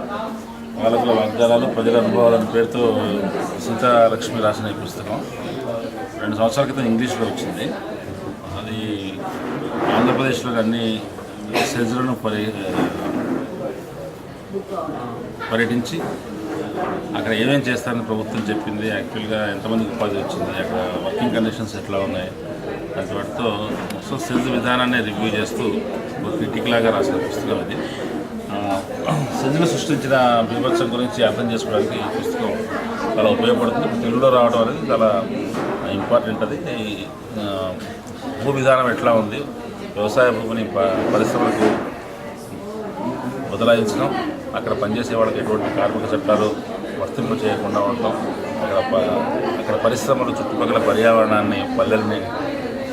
పాలకుల వాగ్దానాలు ప్రజల అనుభవాల పేరుతో సీతాలక్ష్మి రాసిన ఈ పుస్తకం 2 సంవత్సరాల క్రితం ఇంగ్లీష్లో వచ్చింది. అది ఆంధ్రప్రదేశ్లోని అన్ని సెజ్లను పర్యటించి అక్కడ ఏమేమి చేస్తారని ప్రభుత్వం చెప్పింది, యాక్చువల్గా ఎంతమందికి ఉపాధి వచ్చింది, అక్కడ వర్కింగ్ కండిషన్స్ ఎట్లా ఉన్నాయి, అటు వాటితో మొత్తం సెజ్ విధానాన్ని రివ్యూ చేస్తూ ఒక క్రిటిక్ లాగా రాసిన పుస్తకం ఇది. సెజ్ను సృష్టించిన బీభత్సం గురించి అర్థం చేసుకోవడానికి ఈ పుస్తకం చాలా ఉపయోగపడుతుంది. తెలుగులో రావడం అనేది చాలా ఇంపార్టెంట్. అది భూ విధానం ఎట్లా ఉంది, వ్యవసాయ భూమిని పరిశ్రమలకు బదలాయించడం, అక్కడ పనిచేసే వాళ్ళకి ఎటువంటి కార్మిక చట్టాలు వర్తింపు చేయకుండా ఉండటం, అక్కడ పరిశ్రమలు చుట్టుపక్కల పర్యావరణాన్ని పల్లెల్ని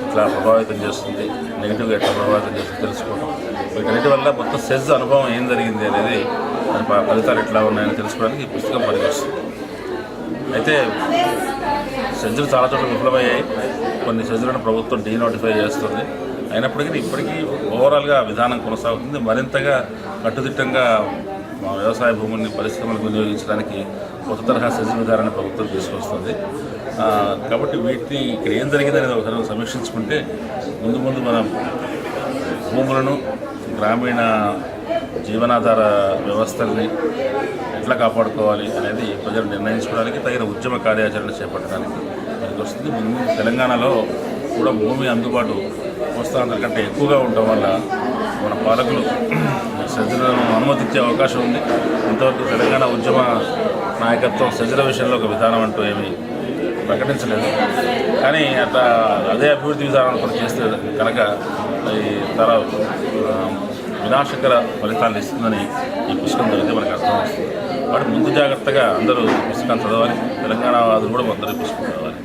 ఎట్లా ప్రభావితం చేస్తుంది, నెగిటివ్గా ఎట్లా ప్రభావితం చేస్తుంది తెలుసుకోవడం, వీటన్నిటి వల్ల మొత్తం సెజ్ అనుభవం ఏం జరిగింది అనేది దాని ఫలితాలు ఎట్లా ఉన్నాయని తెలుసుకోవడానికి ఈ పుస్తకం పనిచేస్తుంది. అయితే సెజ్లు చాలా చోట్ల విఫలమయ్యాయి. కొన్ని సెజ్లను ప్రభుత్వం డీనోటిఫై చేస్తుంది. అయినప్పటికీ ఇప్పటికీ ఓవరాల్గా విధానం కొనసాగుతుంది. మరింతగా కట్టుదిట్టంగా వ్యవసాయ భూముల్ని పరిశ్రమలకు వినియోగించడానికి కొత్త తరహా సెజ్ విధానాన్ని ప్రభుత్వం తీసుకొస్తుంది. కాబట్టి వీటిని ఇక్కడ ఏం జరిగిందనేది ఒకసారి సమీక్షించుకుంటే ముందు మనం భూములను, గ్రామీణ జీవనాధార వ్యవస్థల్ని ఎట్లా కాపాడుకోవాలి అనేది ప్రజలు నిర్ణయించుకోవడానికి తగిన ఉద్యమ కార్యాచరణ చేపట్టడానికి మనకు వస్తుంది. ముందు తెలంగాణలో కూడా భూమి అందుబాటు కోస్తాంధ్ర కంటే ఎక్కువగా ఉండటం వల్ల మన పాలకులు సెజ్లను అనుమతించే అవకాశం ఉంది. ఇంతవరకు తెలంగాణ ఉద్యమ నాయకత్వం సెజ్ల విషయంలో ఒక విధానం అంటూ ఏమీ ప్రకటించలేదు. కానీ అట్లా అదే అభివృద్ధి విధానాలు కూడా చేస్తే కనుక ఈ చాలా వినాశకర ఫలితాలు ఇస్తుందని ఈ పుస్తకం చదివితే మనకు అర్థమవుతుంది. వాటి ముందు జాగ్రత్తగా అందరూ పుస్తకం చదవాలి. తెలంగాణ వాదులు కూడా అందరూ పుస్తకం చదవాలి.